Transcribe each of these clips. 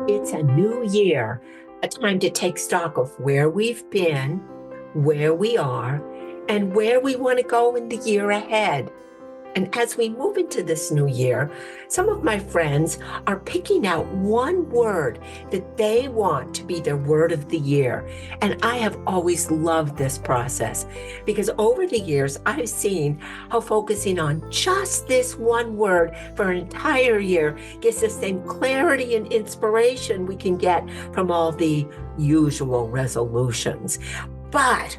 It's a new year, a time to take stock of where we've been, where we are, and where we want to go in the year ahead. And as we move into this new year, some of my friends are picking out one word that they want to be their word of the year. And I have always loved this process because over the years, I've seen how focusing on just this one word for an entire year gives the same clarity and inspiration we can get from all the usual resolutions. But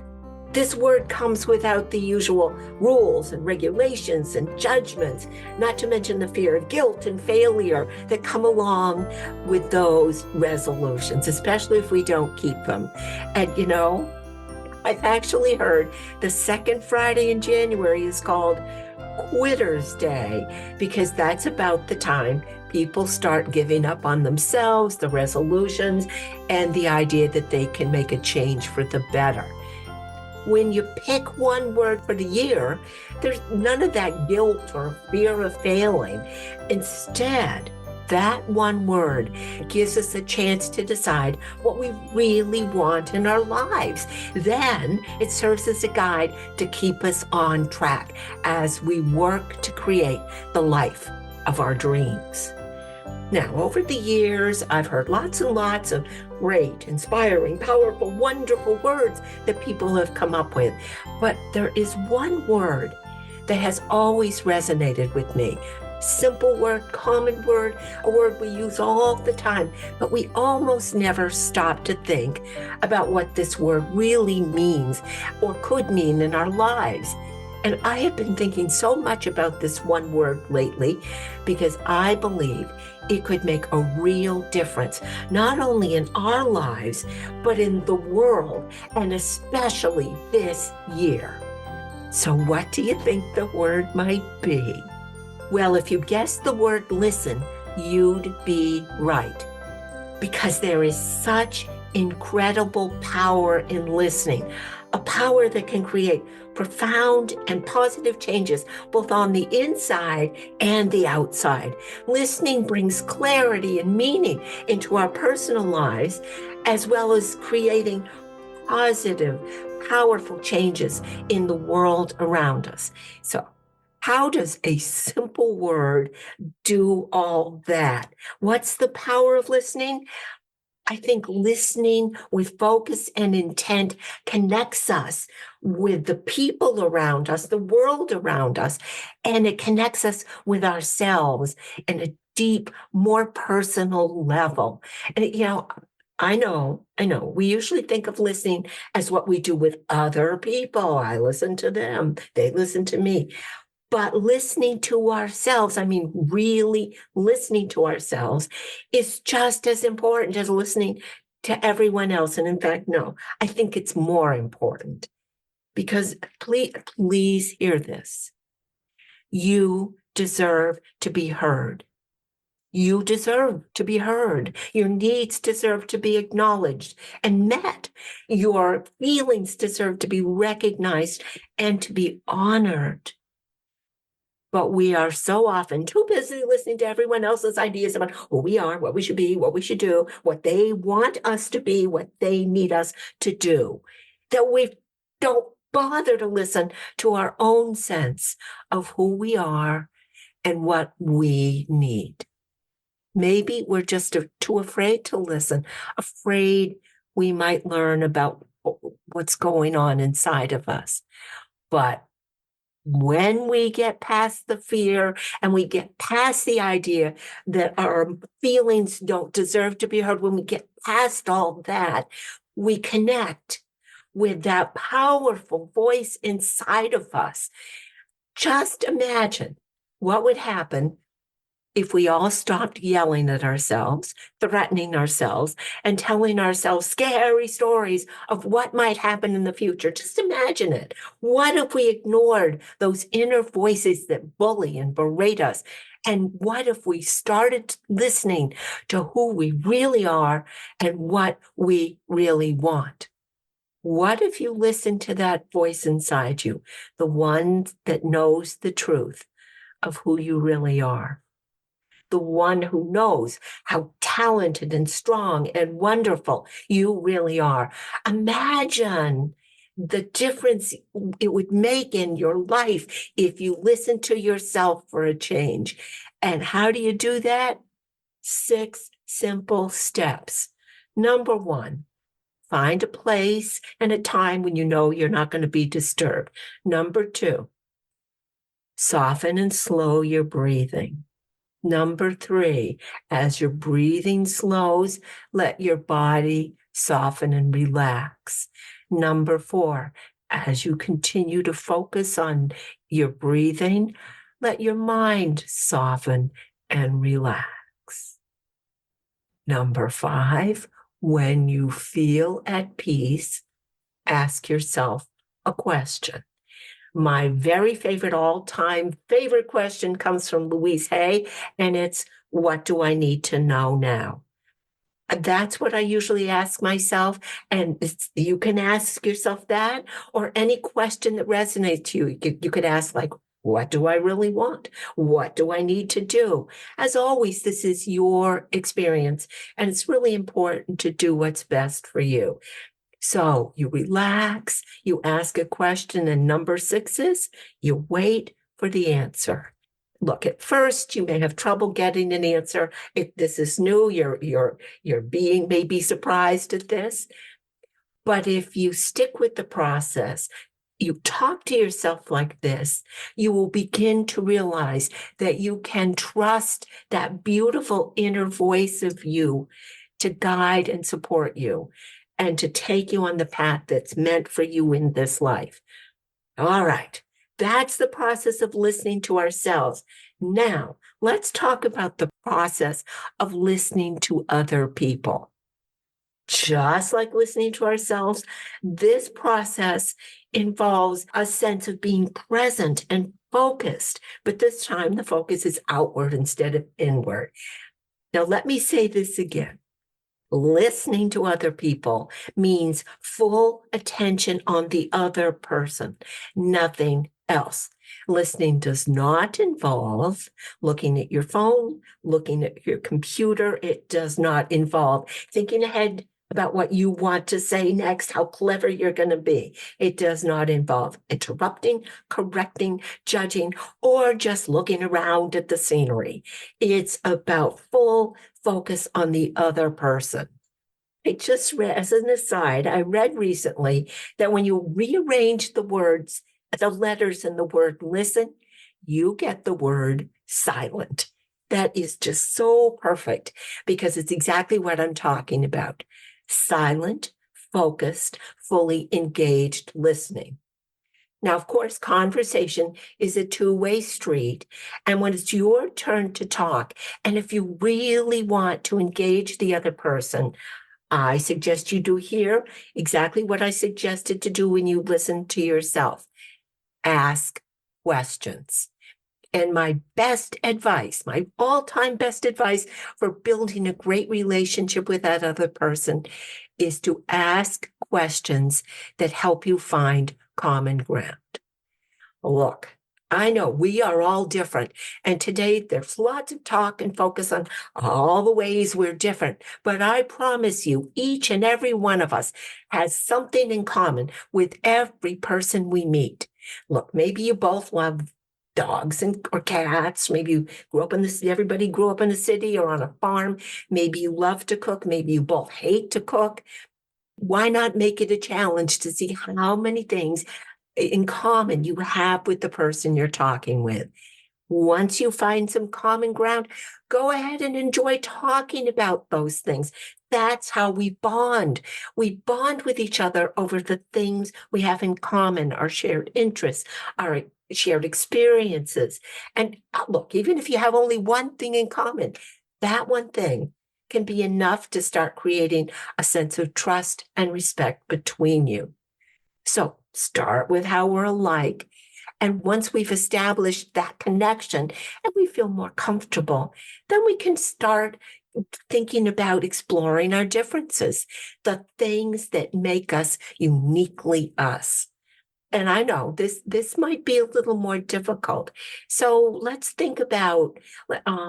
this word comes without the usual rules and regulations and judgments, not to mention the fear of guilt and failure that come along with those resolutions, especially if we don't keep them. And I've actually heard the second Friday in January is called Quitter's Day because that's about the time people start giving up on themselves, the resolutions, and the idea that they can make a change for the better. When you pick one word for the year, there's none of that guilt or fear of failing. Instead, that one word gives us a chance to decide what we really want in our lives. Then it serves as a guide to keep us on track as we work to create the life of our dreams. Now, over the years, I've heard lots and lots of great, inspiring, powerful, wonderful words that people have come up with. But there is one word that has always resonated with me. Simple word, common word, a word we use all the time, but we almost never stop to think about what this word really means or could mean in our lives. And I have been thinking so much about this one word lately because I believe it could make a real difference, not only in our lives, but in the world, and especially this year. So what do you think the word might be? Well, if you guessed the word listen, you'd be right. Because there is such incredible power in listening, a power that can create profound and positive changes both on the inside and the outside. Listening brings clarity and meaning into our personal lives, as well as creating positive, powerful changes in the world around us. So, how does a simple word do all that? What's the power of listening? I think listening with focus and intent connects us with the people around us, the world around us, and it connects us with ourselves in a deep, more personal level. And, I know, we usually think of listening as what we do with other people. I listen to them, they listen to me. But listening to ourselves, I mean, really listening to ourselves is just as important as listening to everyone else. And in fact, no, I think it's more important because please hear this. You deserve to be heard. You deserve to be heard. Your needs deserve to be acknowledged and met. Your feelings deserve to be recognized and to be honored. But we are so often too busy listening to everyone else's ideas about who we are, what we should be, what we should do, what they want us to be, what they need us to do, that we don't bother to listen to our own sense of who we are and what we need. Maybe we're just too afraid to listen, afraid we might learn about what's going on inside of us. But when we get past the fear and we get past the idea that our feelings don't deserve to be heard, when we get past all that, we connect with that powerful voice inside of us. Just imagine what would happen if we all stopped yelling at ourselves, threatening ourselves, and telling ourselves scary stories of what might happen in the future. Just imagine it. What if we ignored those inner voices that bully and berate us? And what if we started listening to who we really are and what we really want? What if you listen to that voice inside you, the one that knows the truth of who you really are? the one who knows how talented and strong and wonderful you really are. Imagine the difference it would make in your life if you listen to yourself for a change. And how do you do that? 6 simple steps. Number 1, find a place and a time when you know you're not going to be disturbed. Number 2, soften and slow your breathing. Number 3, as your breathing slows, let your body soften and relax. Number 4, as you continue to focus on your breathing, let your mind soften and relax. Number 5, when you feel at peace, ask yourself a question. My very favorite, all-time favorite question comes from Louise Hay, and it's, what do I need to know now? That's what I usually ask myself. And you can ask yourself that, or any question that resonates to you. You could ask, like, what do I really want? What do I need to do? As always, this is your experience, and it's really important to do what's best for you. So you relax, you ask a question, and number 6 is you wait for the answer. Look, at first you may have trouble getting an answer. If this is new, your being may be surprised at this. But if you stick with the process, you talk to yourself like this, you will begin to realize that you can trust that beautiful inner voice of you to guide and support you and to take you on the path that's meant for you in this life. All right. That's the process of listening to ourselves. Now, let's talk about the process of listening to other people. Just like listening to ourselves, this process involves a sense of being present and focused, but this time the focus is outward instead of inward. Now, let me say this again. Listening to other people means full attention on the other person, nothing else. Listening does not involve looking at your phone, looking at your computer. It does not involve thinking ahead about what you want to say next, how clever you're going to be. It does not involve interrupting, correcting, judging, or just looking around at the scenery. It's about full focus on the other person. I just read, as an aside, I read recently that when you rearrange the words, the letters in the word listen, you get the word silent. That is just so perfect because it's exactly what I'm talking about. Silent, focused, fully engaged listening. Now, of course, conversation is a two-way street. And when it's your turn to talk, and if you really want to engage the other person, I suggest you do here exactly what I suggested to do when you listen to yourself. Ask questions. And my best advice, my all-time best advice for building a great relationship with that other person is to ask questions that help you find common ground. Look, I know we are all different. And today there's lots of talk and focus on all the ways we're different. But I promise you, each and every one of us has something in common with every person we meet. Look, maybe you both love dogs or cats. Maybe you grew up in the city. Everybody grew up in the city or on a farm. Maybe you love to cook. Maybe you both hate to cook. Why not make it a challenge to see how many things in common you have with the person you're talking with? Once you find some common ground, go ahead and enjoy talking about those things. That's how we bond. We bond with each other over the things we have in common, our shared interests, our shared experiences. And look, even if you have only one thing in common, that one thing can be enough to start creating a sense of trust and respect between you. So start with how we're alike. And once we've established that connection and we feel more comfortable, then we can start thinking about exploring our differences, the things that make us uniquely us. And I know this might be a little more difficult. So let's think about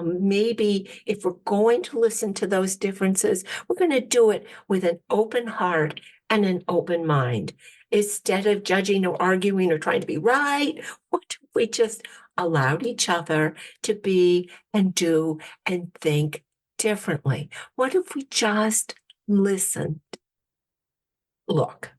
maybe if we're going to listen to those differences, we're going to do it with an open heart and an open mind. Instead of judging or arguing or trying to be right, what if we just allowed each other to be and do and think differently? What if we just listened? Look,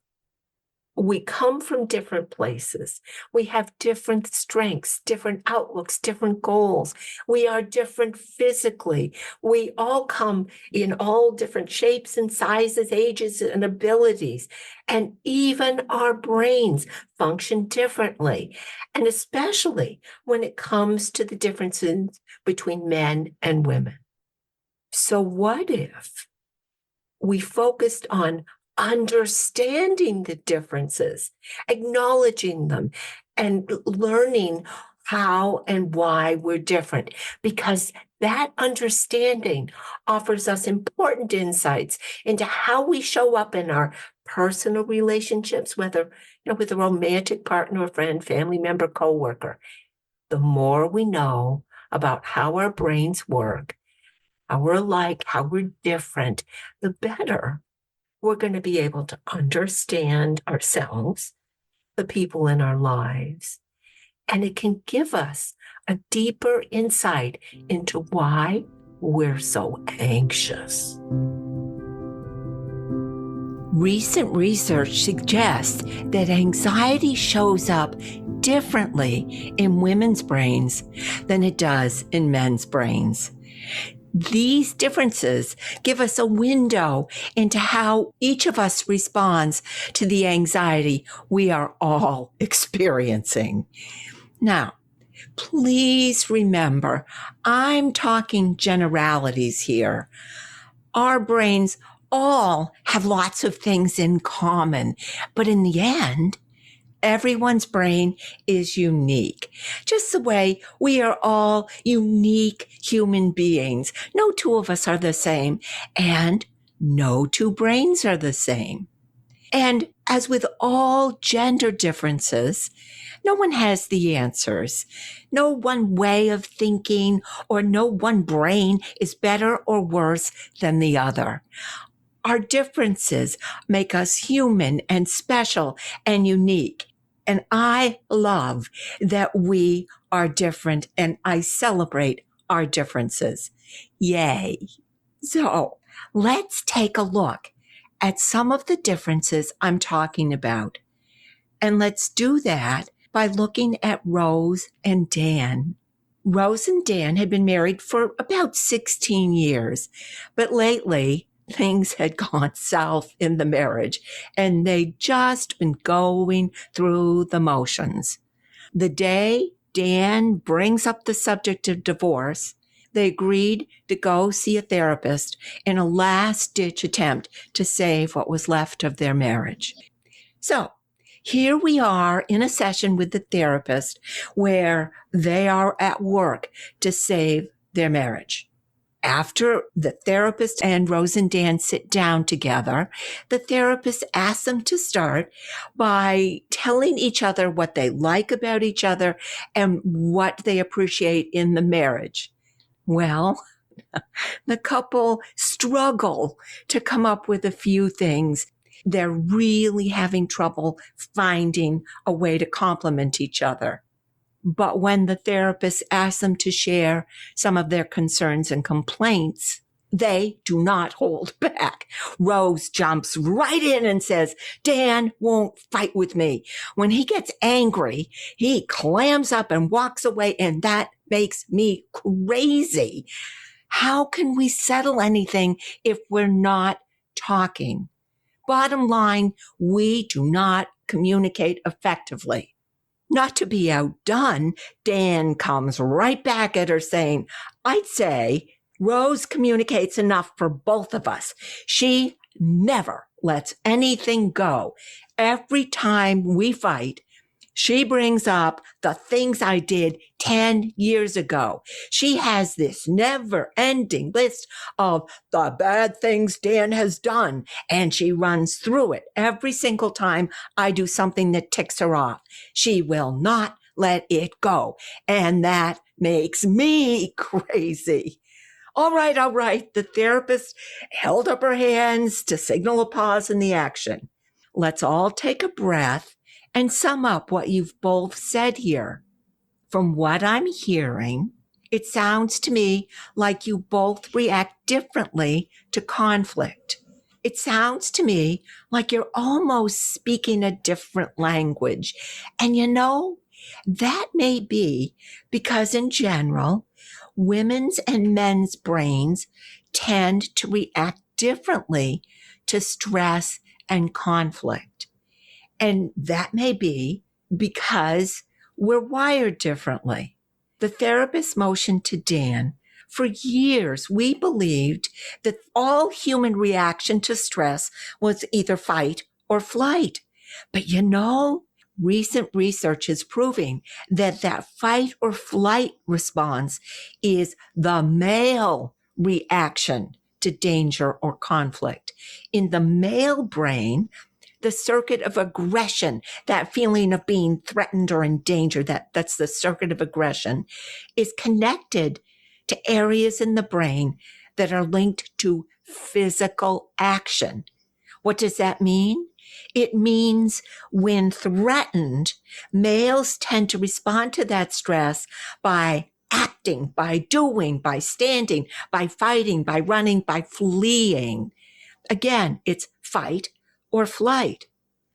we come from different places. We have different strengths, different outlooks, different goals. We are different physically. We all come in all different shapes and sizes, ages, and abilities. And even our brains function differently. And especially when it comes to the differences between men and women. So what if we focused on understanding the differences, acknowledging them, and learning how and why we're different? Because that understanding offers us important insights into how we show up in our personal relationships, whether with a romantic partner, friend, family member, coworker. The more we know about how our brains work, how we're alike, how we're different, the better we're going to be able to understand ourselves, the people in our lives, and it can give us a deeper insight into why we're so anxious. Recent research suggests that anxiety shows up differently in women's brains than it does in men's brains. These differences give us a window into how each of us responds to the anxiety we are all experiencing. Now, please remember, I'm talking generalities here. Our brains all have lots of things in common, but in the end, everyone's brain is unique, just the way we are all unique human beings. No two of us are the same, and no two brains are the same. And as with all gender differences, no one has the answers. No one way of thinking or no one brain is better or worse than the other. Our differences make us human and special and unique. And I love that we are different and I celebrate our differences. Yay. So let's take a look at some of the differences I'm talking about. And let's do that by looking at Rose and Dan. Rose and Dan had been married for about 16 years, but lately things had gone south in the marriage and they'd just been going through the motions. The day Dan brings up the subject of divorce, they agreed to go see a therapist in a last-ditch attempt to save what was left of their marriage. So here we are in a session with the therapist where they are at work to save their marriage. After the therapist and Rose and Dan sit down together, the therapist asks them to start by telling each other what they like about each other and what they appreciate in the marriage. Well, the couple struggle to come up with a few things. They're really having trouble finding a way to compliment each other. But when the therapist asks them to share some of their concerns and complaints, they do not hold back. Rose jumps right in and says, Dan won't fight with me. When he gets angry, he clams up and walks away, and that makes me crazy. How can we settle anything if we're not talking? Bottom line, we do not communicate effectively. Not to be outdone, Dan comes right back at her saying, I'd say Rose communicates enough for both of us. She never lets anything go. Every time we fight, She brings up the things I did 10 years ago. She has this never-ending list of the bad things Dan has done, and she runs through it every single time I do something that ticks her off. She will not let it go, and that makes me crazy. All right. The therapist held up her hands to signal a pause in the action. Let's all take a breath and sum up what you've both said here. From what I'm hearing, it sounds to me like you both react differently to conflict. It sounds to me like you're almost speaking a different language. And that may be because in general, women's and men's brains tend to react differently to stress and conflict. And that may be because we're wired differently. The therapist motioned to Dan. For years, we believed that all human reaction to stress was either fight or flight. But recent research is proving that fight or flight response is the male reaction to danger or conflict. In the male brain, the circuit of aggression, that feeling of being threatened or in danger, that's the circuit of aggression, is connected to areas in the brain that are linked to physical action. What does that mean? It means when threatened, males tend to respond to that stress by acting, by doing, by standing, by fighting, by running, by fleeing. Again, it's fight or flight.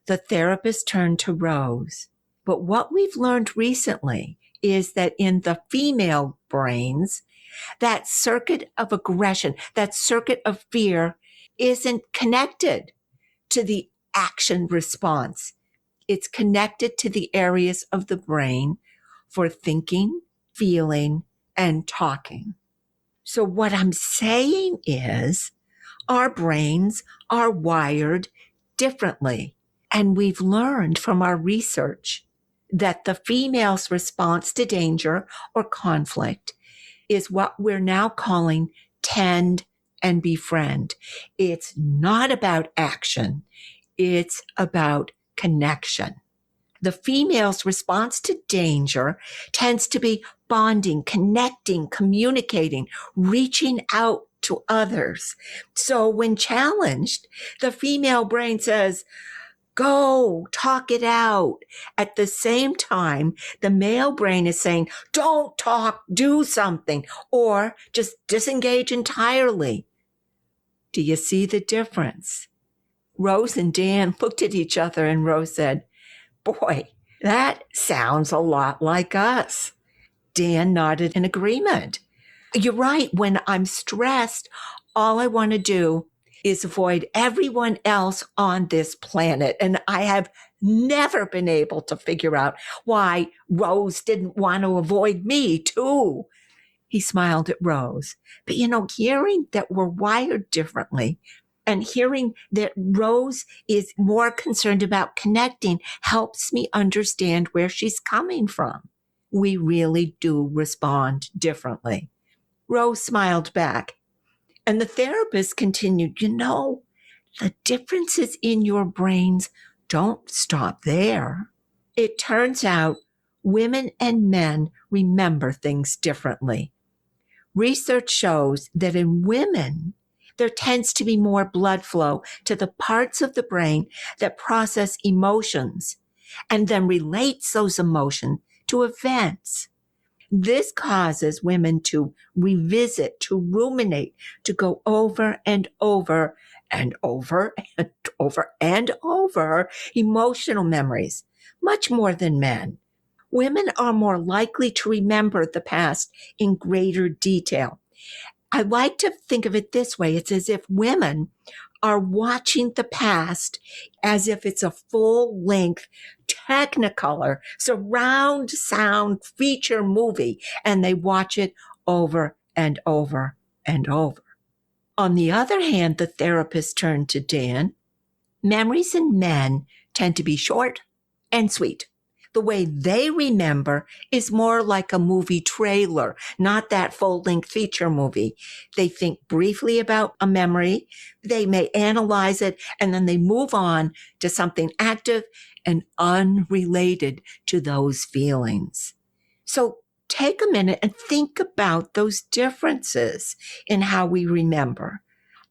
The therapist turned to Rose. But what we've learned recently is that in the female brains, that circuit of aggression, that circuit of fear isn't connected to the action response. It's connected to the areas of the brain for thinking, feeling, and talking. So what I'm saying is our brains are wired differently. And we've learned from our research that the female's response to danger or conflict is what we're now calling tend and befriend. It's not about action. It's about connection. The female's response to danger tends to be bonding, connecting, communicating, reaching out to others. So when challenged, the female brain says, go, talk it out. At the same time, the male brain is saying, don't talk, do something, or just disengage entirely. Do you see the difference? Rose and Dan looked at each other and Rose said, boy, that sounds a lot like us. Dan nodded in agreement. You're right. When I'm stressed, all I want to do is avoid everyone else on this planet. And I have never been able to figure out why Rose didn't want to avoid me too. He smiled at Rose. But hearing that we're wired differently and hearing that Rose is more concerned about connecting helps me understand where she's coming from. We really do respond differently. Rose smiled back. And the therapist continued, the differences in your brains don't stop there. It turns out women and men remember things differently. Research shows that in women, there tends to be more blood flow to the parts of the brain that process emotions and then relates those emotions to events. This causes women to revisit, to ruminate, to go over and over and over and over and over emotional memories, much more than men. Women are more likely to remember the past in greater detail. I like to think of it this way. It's as if women are watching the past as if it's a full-length Technicolor surround sound feature movie, and they watch it over and over and over. On the other hand, the therapist turned to Dan. Memories in men tend to be short and sweet. The way they remember is more like a movie trailer, not that full-length feature movie. They think briefly about a memory, they may analyze it, and then they move on to something active and unrelated to those feelings. So take a minute and think about those differences in how we remember.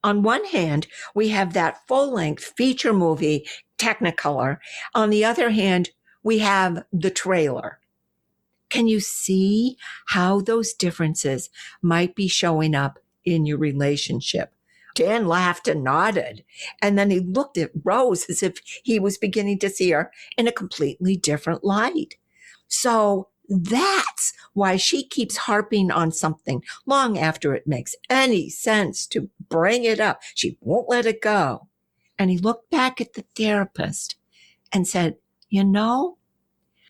On one hand, we have that full-length feature movie, Technicolor. On the other hand, we have the trailer. Can you see how those differences might be showing up in your relationship? Dan laughed and nodded, and then he looked at Rose as if he was beginning to see her in a completely different light. So that's why she keeps harping on something long after it makes any sense to bring it up. She won't let it go. And he looked back at the therapist and said, you know,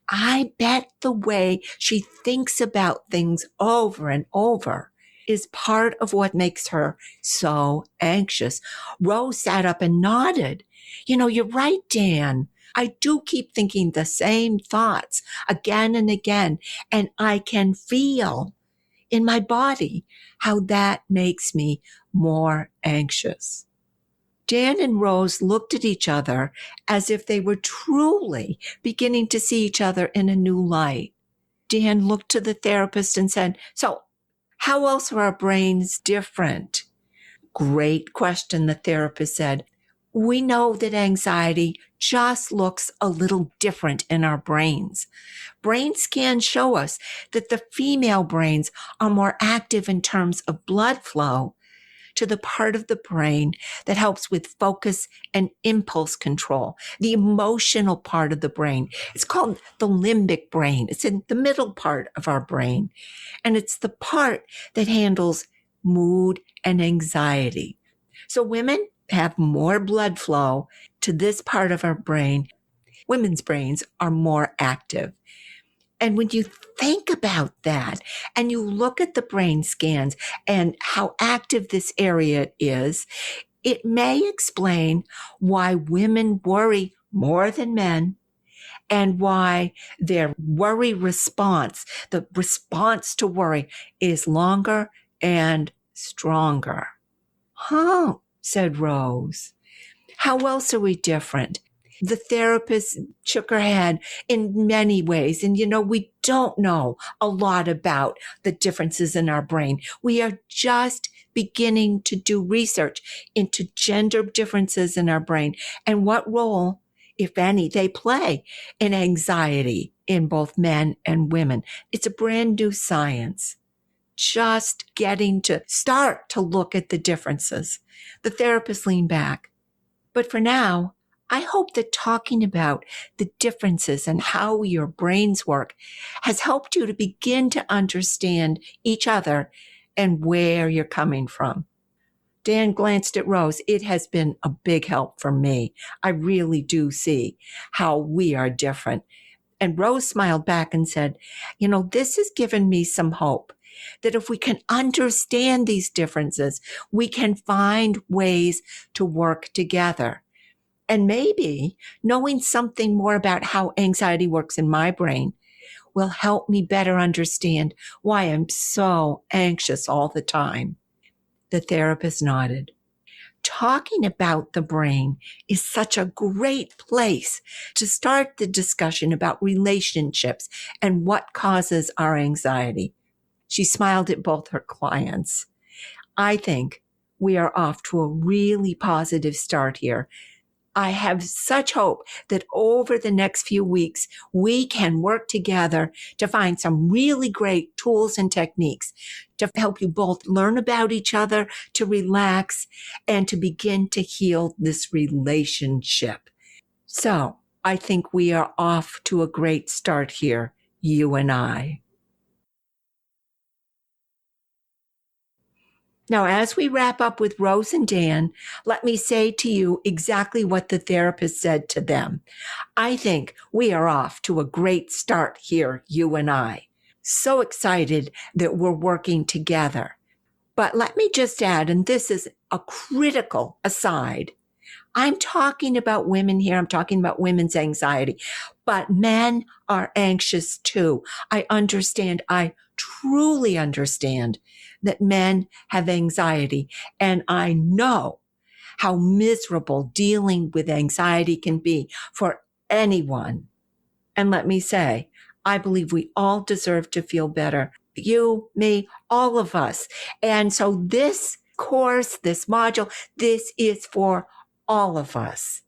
I bet the way she thinks about things over and over is part of what makes her so anxious. Rose sat up and nodded. You know, you're right, Dan. I do keep thinking the same thoughts again and again, and I can feel in my body how that makes me more anxious. Dan and Rose looked at each other as if they were truly beginning to see each other in a new light. Dan looked to the therapist and said, so how else are our brains different? Great question, the therapist said. We know that anxiety just looks a little different in our brains. Brain scans show us that the female brains are more active in terms of blood flow to the part of the brain that helps with focus and impulse control, the emotional part of the brain. It's called the limbic brain. It's in the middle part of our brain, and it's the part that handles mood and anxiety. So women have more blood flow to this part of our brain. Women's brains are more active. And when you think about that and you look at the brain scans and how active this area is, it may explain why women worry more than men and why their worry response, the response to worry, is longer and stronger. Huh, said Rose. How else are we different? The therapist shook her head in many ways. And, you know, we don't know a lot about the differences in our brain. We are just beginning to do research into gender differences in our brain and what role, if any, they play in anxiety in both men and women. It's a brand new science. Just getting to start to look at the differences. The therapist leaned back. But for now, I hope that talking about the differences and how your brains work has helped you to begin to understand each other and where you're coming from. Dan glanced at Rose. It has been a big help for me. I really do see how we are different. And Rose smiled back and said, you know, this has given me some hope that if we can understand these differences, we can find ways to work together. And maybe knowing something more about how anxiety works in my brain will help me better understand why I'm so anxious all the time. The therapist nodded. Talking about the brain is such a great place to start the discussion about relationships and what causes our anxiety. She smiled at both her clients. I think we are off to a really positive start here. I have such hope that over the next few weeks, we can work together to find some really great tools and techniques to help you both learn about each other, to relax, and to begin to heal this relationship. So I think we are off to a great start here, you and I. Now, as we wrap up with Rose and Dan, let me say to you exactly what the therapist said to them. I think we are off to a great start here, you and I. So excited that we're working together. But let me just add, and this is a critical aside, I'm talking about women here. I'm talking about women's anxiety, but men are anxious too. I understand. I truly understand that men have anxiety, and I know how miserable dealing with anxiety can be for anyone. And let me say, I believe we all deserve to feel better. You, me, all of us. And so this course, this module, this is for all of us.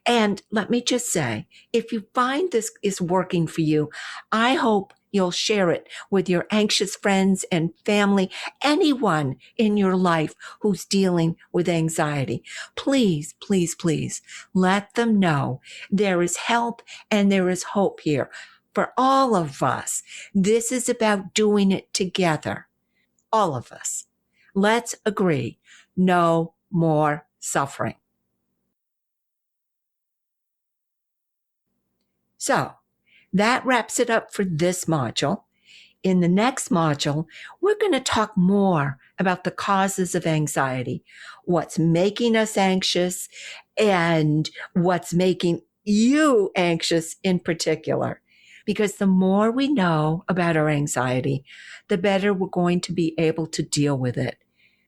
And let me just say, if you find this is working for you, I hope you'll share it with your anxious friends and family, anyone in your life who's dealing with anxiety. Please, please, please let them know there is help and there is hope here for all of us. This is about doing it together. All of us. Let's agree. No more suffering. So that wraps it up for this module. In the next module, we're going to talk more about the causes of anxiety, what's making us anxious, and what's making you anxious in particular. Because the more we know about our anxiety, the better we're going to be able to deal with it.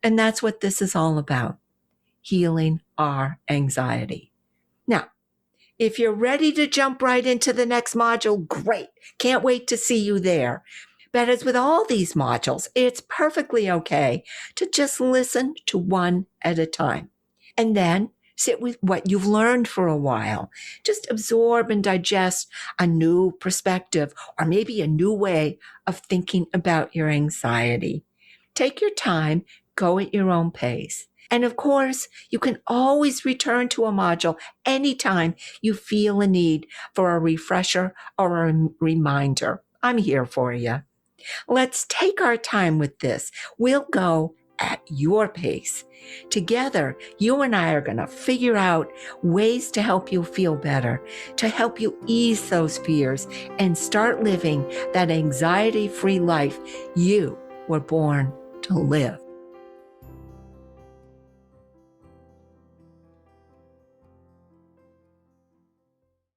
And that's what this is all about, healing our anxiety. Now, if you're ready to jump right into the next module, great. Can't wait to see you there. But as with all these modules, it's perfectly okay to just listen to one at a time. And then sit with what you've learned for a while. Just absorb and digest a new perspective or maybe a new way of thinking about your anxiety. Take your time, go at your own pace. And of course, you can always return to a module anytime you feel a need for a refresher or a reminder. I'm here for you. Let's take our time with this. We'll go at your pace. Together, you and I are going to figure out ways to help you feel better, to help you ease those fears and start living that anxiety-free life you were born to live.